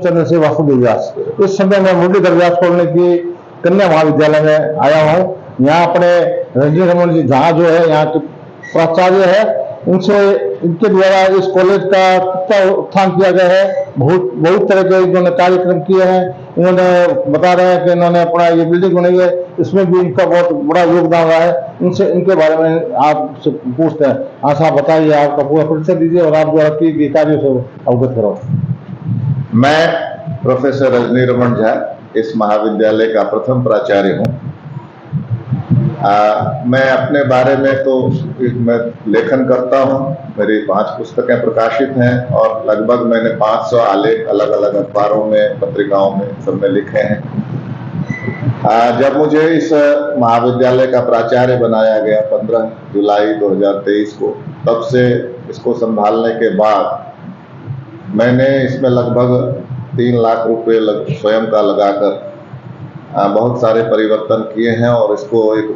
चंद्रशेखर वासुदेव व्यास। इस समय मैं मुरलीधर व्यास कॉलोनी की कन्या महाविद्यालय में आया हूँ। यहाँ अपने रजनी रमन जी जहाँ जो है यहाँ के प्राचार्य है, उनसे इनके द्वारा इस कॉलेज का कितना उत्थान किया गया है। बहुत तरह के इन्होंने कार्यक्रम किए हैं। इन्होंने बता रहे हैं कि इन्होंने अपना ये बिल्डिंग बनाई है, इसमें भी इनका बहुत बड़ा योगदान रहा है। इनसे इनके बारे में आपसे पूछते हैं। हाँ साहब, बताइए, आपका पूरा परिचय दीजिए और आप द्वारा किए कार्यों से अवगत करो। मैं प्रोफेसर रजनी रमन झा इस महाविद्यालय का प्रथम प्राचार्य हूँ। मैं अपने बारे में तो मैं लेखन करता हूँ। मेरी 5 पुस्तकें प्रकाशित हैं और लगभग मैंने 500 आलेख अलग अलग अखबारों में, पत्रिकाओं में, सब में लिखे हैं। जब मुझे इस महाविद्यालय का प्राचार्य बनाया गया 15 जुलाई 2023 को, तब से इसको संभालने के बाद मैंने इसमें लगभग 3 लाख रुपए स्वयं का लगाकर बहुत सारे परिवर्तन किए हैं और इसको एक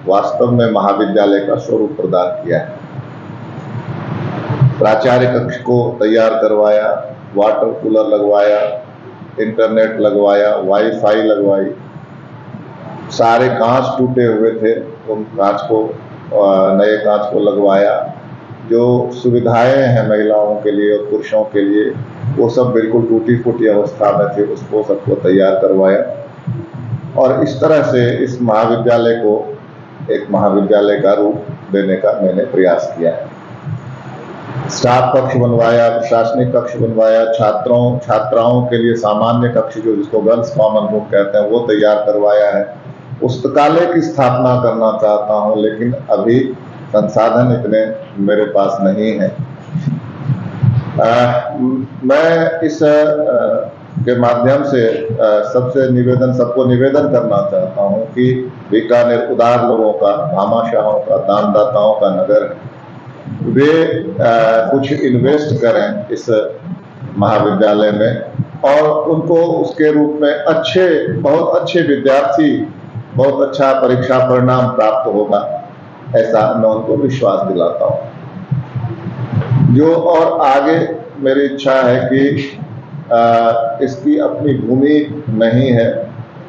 वास्तव में महाविद्यालय का स्वरूप प्रदान किया है। प्राचार्य कक्ष को तैयार करवाया, वाटर कूलर लगवाया, इंटरनेट लगवाया, वाईफाई लगवाई। सारे कांच टूटे हुए थे, उन कांच को नए कांच को लगवाया। जो सुविधाएं हैं महिलाओं के लिए और पुरुषों के लिए, वो सब बिल्कुल टूटी फूटी अवस्था में थे, उसको सबको तैयार करवाया। और इस तरह से इस महाविद्यालय को एक महाविद्यालय का रूप देने का मैंने प्रयास किया है। स्टाफ कक्ष बनवाया, प्रशासनिक कक्ष बनवाया, छात्राओं के लिए सामान्य कक्ष जो जिसको गर्ल्स कॉमन रूम कहते हैं वो तैयार करवाया है। पुस्तकालय की स्थापना करना चाहता हूँ, लेकिन अभी संसाधन इतने मेरे पास नहीं है। मैं इस के माध्यम से सबको निवेदन करना चाहता हूं कि बीकानेर उदार लोगों का, भामाशाहों का, दानदाताओं का नगर है। वे कुछ इन्वेस्ट करें इस महाविद्यालय में और उनको उसके रूप में बहुत अच्छे विद्यार्थी, बहुत अच्छा परीक्षा परिणाम प्राप्त होगा, ऐसा मैं उनको विश्वास दिलाता हूं। जो और आगे मेरी इच्छा है कि इसकी अपनी भूमि नहीं है,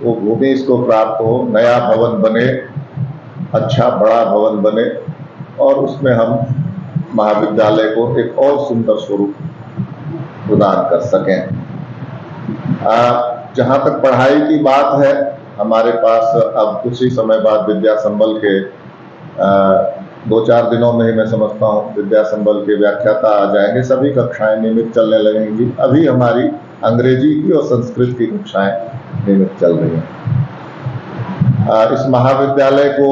वो भूमि इसको प्राप्त हो, नया भवन बने, अच्छा बड़ा भवन बने और उसमें हम महाविद्यालय को एक और सुंदर स्वरूप प्रदान कर सकें। जहाँ तक पढ़ाई की बात है, हमारे पास अब कुछ ही समय बाद विद्या संबल के 2-4 दिनों में ही मैं समझता हूँ विद्या संबल के व्याख्याता आ जाएंगे। सभी कक्षाएं नियमित चलने लगेंगी। अभी हमारी अंग्रेजी की और संस्कृत की कक्षाएं नियमित चल रही हैं। इस महाविद्यालय को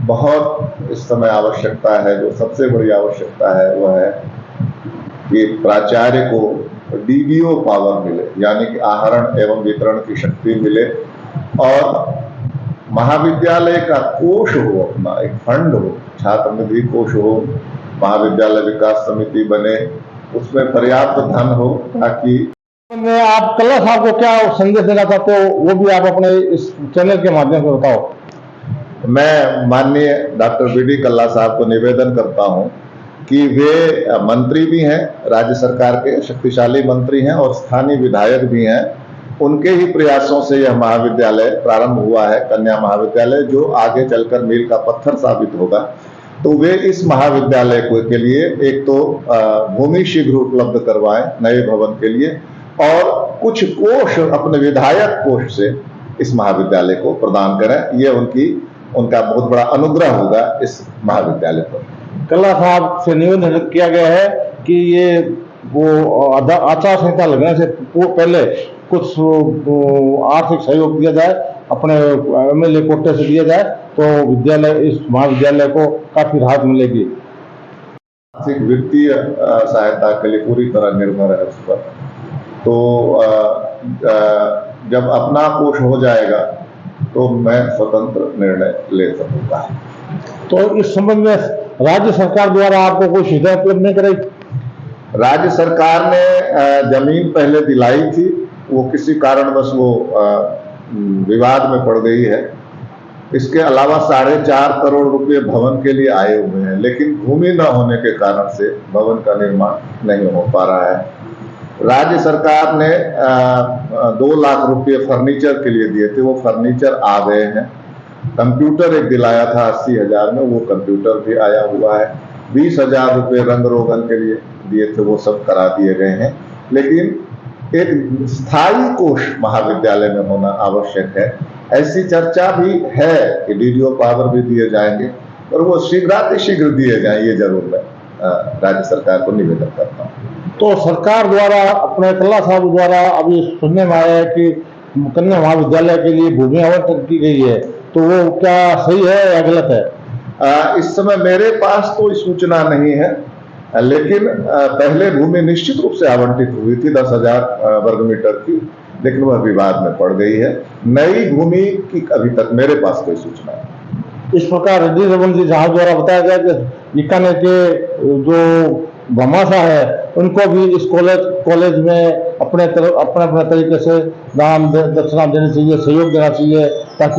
बहुत इस समय आवश्यकता है, जो सबसे बड़ी आवश्यकता है वह है कि प्राचार्य को डीबीओ पावर मिले, यानी कि आहरण एवं वितरण की शक्ति मिले और महाविद्यालय का कोष हो, अपना एक फंड हो, छात्र निधि कोष हो, महाविद्यालय विकास समिति बने, उसमें पर्याप्त धन हो, ताकि मैं आप कल्ला साहब को क्या संदेश देना चाहते हो, वो भी आप अपने इस चैनल के माध्यम से बताओ। मैं माननीय डॉक्टर बीडी कल्ला साहब को निवेदन करता हूं कि वे मंत्री भी हैं, राज्य सरकार के शक्तिशाली मंत्री हैं और स्थानीय विधायक भी हैं। उनके ही प्रयासों से यह महाविद्यालय प्रारंभ हुआ है, कन्या महाविद्यालय, जो आगे चलकर मील का पत्थर साबित होगा। तो वे इस महाविद्यालय के लिए एक तो भूमि शीघ्र उपलब्ध करवाएं नए भवन के लिए और कुछ कोष अपने विधायक कोष से इस महाविद्यालय को प्रदान करें। ये उनका बहुत बड़ा अनुग्रह होगा इस महाविद्यालय पर। कल्ला साहब से निवेदन किया गया है कि ये वो आचार संहिता लगने से पहले कुछ आर्थिक सहयोग दिया जाए, अपने एमएलए कोटे से दिया जाए, तो इस महाविद्यालय को काफी राहत मिलेगी। आर्थिक वित्तीय सहायता के लिए पूरी तरह निर्भर है उस पर। तो जब अपना कोष हो जाएगा तो मैं स्वतंत्र निर्णय ले सकूंगा। तो इस संबंध में राज्य सरकार द्वारा आपको कोई सुविधा उपलब्ध नहीं कराई? राज्य सरकार ने जमीन पहले दिलाई थी, वो किसी कारणवश वो विवाद में पड़ गई है। इसके अलावा 4.5 करोड़ रुपए भवन के लिए आए हुए हैं, लेकिन भूमि न होने के कारण से भवन का निर्माण नहीं हो पा रहा है। राज्य सरकार ने 2 लाख रुपए फर्नीचर के लिए दिए थे, वो फर्नीचर आ गए हैं। कंप्यूटर एक दिलाया था 80,000 में, वो कंप्यूटर भी आया हुआ है। 20,000 रुपए रंग रोगन के लिए दिए थे, वो सब करा दिए गए हैं। लेकिन एक स्थायी कोष महाविद्यालय में होना आवश्यक है। ऐसी चर्चा भी है कि डीडीओ पावर भी दिए जाएंगे, और वो शीघ्र दिए जाएं, ये जरूर मैं राज्य सरकार को निवेदन करता हूँ। तो सरकार द्वारा अपने कल्ला साहब द्वारा अभी सुनने में आया है कि कन्या महाविद्यालय के लिए भूमि आवंटन की गई है, तो वो क्या सही है या गलत है? इस समय मेरे पास कोई सूचना नहीं है, लेकिन पहले भूमि निश्चित रूप से आवंटित हुई थी 10,000 वर्ग मीटर की, लेकिन वह विवाद में पड़ गई है। नई भूमि की अभी तक मेरे पास कोई सूचना नहीं। इस प्रकार रजनी रमन जी जहां द्वारा बताया गया कि बीकानेर के जो भामाशाह है उनको भी इस कॉलेज में अपने तरीके से दान दक्षिणा देनी चाहिए, सहयोग देना चाहिए, ताकि